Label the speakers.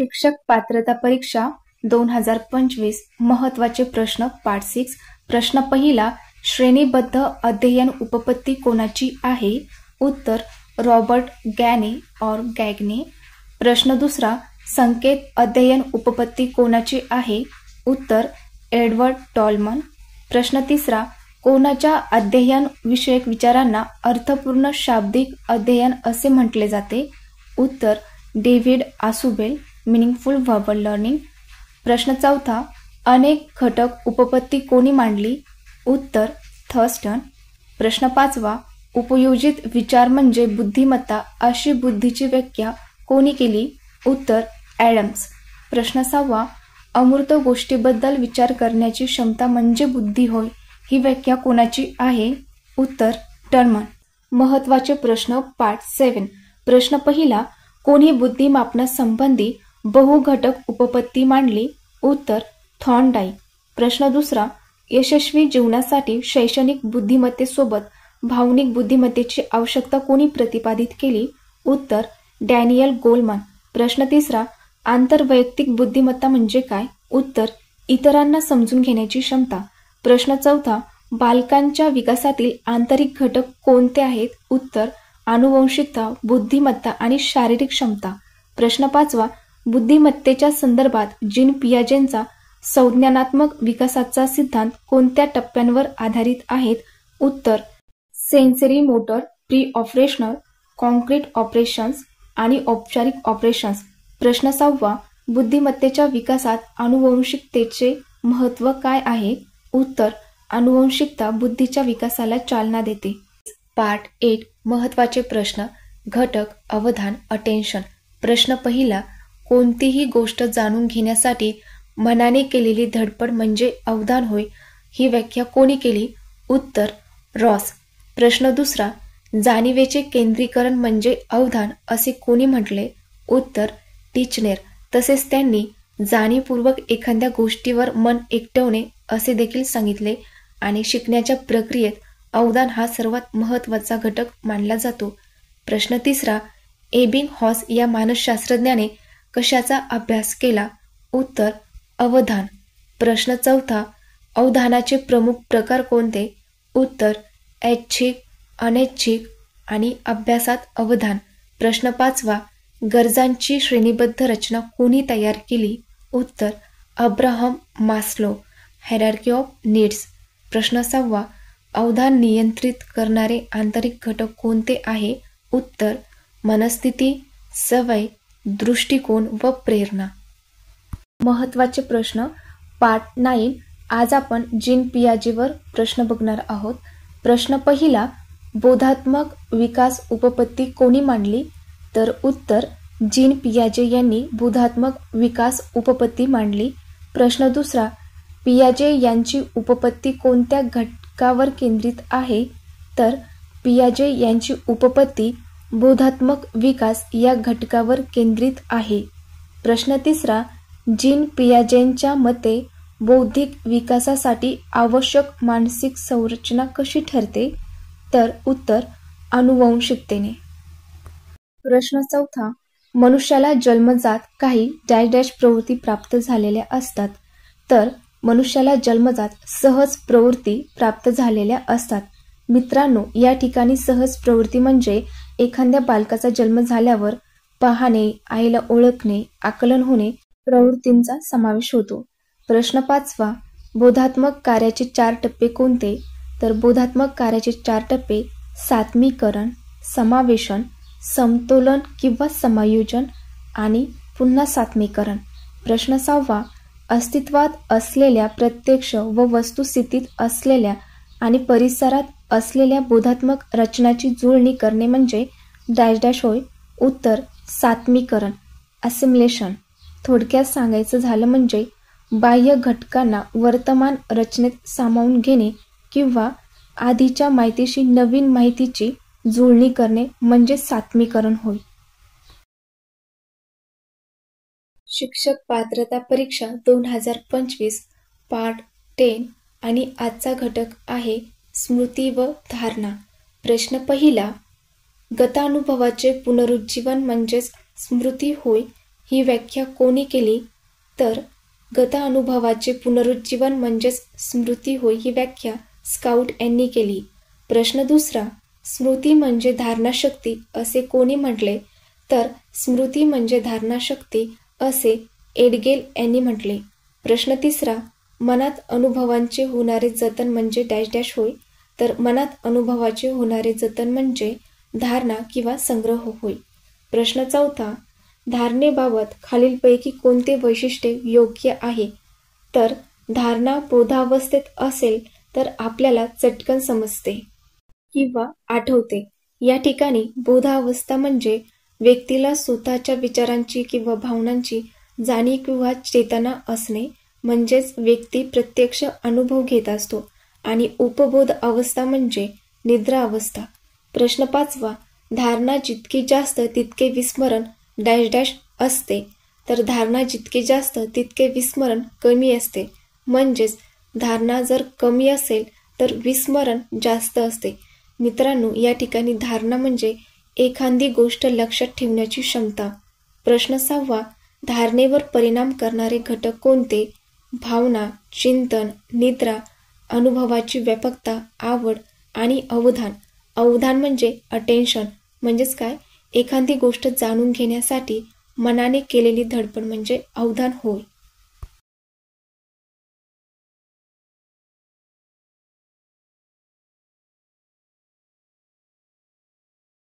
Speaker 1: शिक्षक पात्रता परीक्षा 2025 महत्त्वाचे प्रश्न पार्ट 6. प्रश्न पहिला, श्रेणीबद्ध अध्ययन उपपत्ती कोणाची आहे? उत्तर रॉबर्ट गॅने और गॅगने. प्रश्न दुसरा, संकेत अध्ययन उपपत्ती कोणाची आहे? उत्तर एडवर्ड टॉलमन. प्रश्न तिसरा, कोणाच्या अध्ययन विषयक विचारांना अर्थपूर्ण शाब्दिक अध्ययन असे म्हटले जाते? उत्तर David Ausubel, meaningful verbal learning. प्रश्न चौथा, अनेक घटक उपपत्ती कोणी मांडली? उत्तर थर्स्टन. प्रश्न पाचवा, उपयोजित विचार म्हणजे बुद्धिमत्ता अशी बुद्धीची व्याख्या कोणी केली? उत्तर ॲडम्स. प्रश्न सहावा, अमूर्त गोष्टीबद्दल विचार करण्याची क्षमता म्हणजे बुद्धी होय, ही व्याख्या कोणाची आहे? उत्तर टर्मन. महत्त्वाचे प्रश्न पार्ट 7. प्रश्न पहिला, कोणी बुद्धिमापनासंबंधी बहुघटक उपपत्ती मांडली? उत्तर थॉर्नडाईक. प्रश्न दुसरा, यशस्वी जीवनासाठी शैक्षणिक बुद्धिमत्तेसोबत भावनिक बुद्धिमत्तेची आवश्यकता कोणी प्रतिपादित केली? उत्तर डॅनियल गोलमन. प्रश्न तिसरा, आंतरवैयक्तिक बुद्धिमत्ता म्हणजे काय? उत्तर इतरांना समजून घेण्याची क्षमता. प्रश्न चौथा, बालकांच्या विकासातील आंतरिक घटक कोणते आहेत? उत्तर आनुवंशिकता, बुद्धिमत्ता आणि शारीरिक क्षमता. प्रश्न पाचवा, बुद्धिमत्तेच्या संदर्भात जीन पियाजेंचा संज्ञानात्मक विकासाचा सिद्धांत कोणत्या टप्प्यांवर आधारित आहेत? उत्तर sensory motor, pre operational, concrete operations आणि औपचारिक ऑपरेशन्स. प्रश्न सहावा, बुद्धिमत्तेच्या विकासात आनुवंशिकतेचे महत्त्व काय आहे? उत्तर आनुवंशिकता बुद्धीच्या विकासाला चालना देते. पार्ट 8. महत्त्वाचे प्रश्न, घटक, अवधान, अटेन्शन. प्रश्न पहिला, कोणतीही गोष्ट जाणून घेण्यासाठी मनाने केलेली धडपड म्हणजे अवधान होय, ही व्याख्या कोणी केली? उत्तर रॉस. प्रश्न दुसरा, जाणीवेचे केंद्रीकरण म्हणजे अवधान असे कोणी म्हटले? उत्तर टिचनेर. तसेच त्यांनी जाणीवपूर्वक एखाद्या गोष्टीवर मन एकटवणे असे देखील सांगितले आणि शिकण्याच्या प्रक्रियेत अवधान हा सर्वात महत्त्वाचा घटक मानला जातो. प्रश्न तिसरा, एबिंगहॉस या मानसशास्त्रज्ञाने कशाचा अभ्यास केला? उत्तर अवधान. प्रश्न चौथा, अवधानाचे प्रमुख प्रकार कोणते? उत्तर ऐच्छिक, अनैच्छिक आणि अभ्यासात अवधान. प्रश्न पाचवा, गरजांची श्रेणीबद्ध रचना कोणी तयार केली? उत्तर Abraham Maslow, hierarchy of needs. प्रश्न सहावा, अवधान नियंत्रित करणारे आंतरिक घटक कोणते आहे? उत्तर मनस्थिती, सवय, दृष्टिकोन व प्रेरणा. महत्त्वाचे प्रश्न पार्ट 9. आज आपण जीन पियाजेवर प्रश्न बघणार आहोत. प्रश्न पहिला, बोधात्मक विकास उपपत्ती कोणी मांडली? तर उत्तर जीन पियाजे यांनी बोधात्मक विकास उपपत्ती मांडली. प्रश्न दुसरा, पियाजे यांची उपपत्ती कोणत्या घटकावर केंद्रित आहे? तर पियाजे यांची उपपत्ती बोधात्मक विकास या घटकावर केंद्रित आहे. प्रश्न तिसरा, जीन पियाजेंच्या मते बौद्धिक विकासासाठी आवश्यक मानसिक संरचना कशी ठरते? तर उत्तर आनुवंशिकतेने. प्रश्न चौथा, मनुष्याला जन्मजात काही डॅश डॅश प्रवृत्ती प्राप्त झालेल्या असतात, तर मनुष्याला जन्मजात सहज प्रवृत्ती प्राप्त झालेल्या असतात. मित्रांनो, या ठिकाणी सहज प्रवृत्ती म्हणजे एखाद्या बालकाचा जन्म झाल्यावर पाहणे, आईला ओळखणे, आकलन होणे प्रवृत्तींचा समावेश होतो. प्रश्न पाचवा, बोधात्मक कार्याचे 4 टप्पे कोणते? तर बोधात्मक कार्याचे 4 टप्पे सात्मीकरण, समावेशन, समतोलन किंवा समायोजन आणि पुन्हा सात्मीकरण. प्रश्न सहावा, अस्तित्वात असलेल्या प्रत्यक्ष व वस्तुस्थितीत असलेल्या आणि परिसरात असलेल्या बोधात्मक रचनाची जुळणी करणे म्हणजे डॅश डॅश होय. उत्तर सात्मीकरण, असिमिलेशन. थोडक्यात सांगायचं झालं म्हणजे बाह्य घटकांना वर्तमान रचनेत सामावून घेणे किंवा आधीच्या माहितीशी नवीन माहितीची जुळणी करणे म्हणजे सात्मीकरण होय. शिक्षक पात्रता परीक्षा 2025 पार्ट 10 आणि आजचा घटक आहे स्मृती व धारणा. प्रश्न पहिला, गतानुभवाचे पुनरुज्जीवन म्हणजेच स्मृती होय, ही व्याख्या कोणी केली? तर गत अनुभवाचे पुनरुज्जीवन म्हणजेच स्मृती होय ही व्याख्या स्काउट यांनी केली. प्रश्न दुसरा, स्मृती म्हणजे धारणाशक्ती असे कोणी म्हटले? तर स्मृती म्हणजे धारणाशक्ती असे एडगेल यांनी म्हटले. प्रश्न तिसरा, मनात अनुभवांचे होणारे जतन म्हणजे डॅश डॅश होय? तर मनात अनुभवाचे होणारे जतन म्हणजे धारणा किंवा संग्रह होय. प्रश्न चौथा, धारणेबाबत खालीलपैकी कोणते वैशिष्ट्य योग्य आहे? तर धारणा बोधावस्थेत असेल तर आपल्याला चटकन समजते किंवा आठवते. या ठिकाणी बोधावस्था म्हणजे व्यक्तीला स्वतःच्या विचारांची किंवा भावनांची जाणीव किंवा चेतना असणे, म्हणजेच व्यक्ती प्रत्यक्ष अनुभव घेत असतो. आणि उपबोध अवस्था म्हणजे निद्रा अवस्था. प्रश्न पाचवा, धारणा जितकी जास्त तितके विस्मरण डॅश डॅश असते. तर धारणा जितके जास्त तितके विस्मरण कमी असते. म्हणजेच धारणा जर कमी असेल तर विस्मरण जास्त असते. मित्रांनो, या ठिकाणी धारणा म्हणजे एखादी गोष्ट लक्षात ठेवण्याची क्षमता. प्रश्न सहावा, धारणेवर परिणाम करणारे घटक कोणते? भावना, चिंतन, निद्रा, अनुभवाची व्यापकता, आवड आणि अवधान. अवधान म्हणजे अटेन्शन, म्हणजेच काय? एखादी गोष्ट जाणून घेण्यासाठी मनाने केलेली धडपड म्हणजे अवधान होय.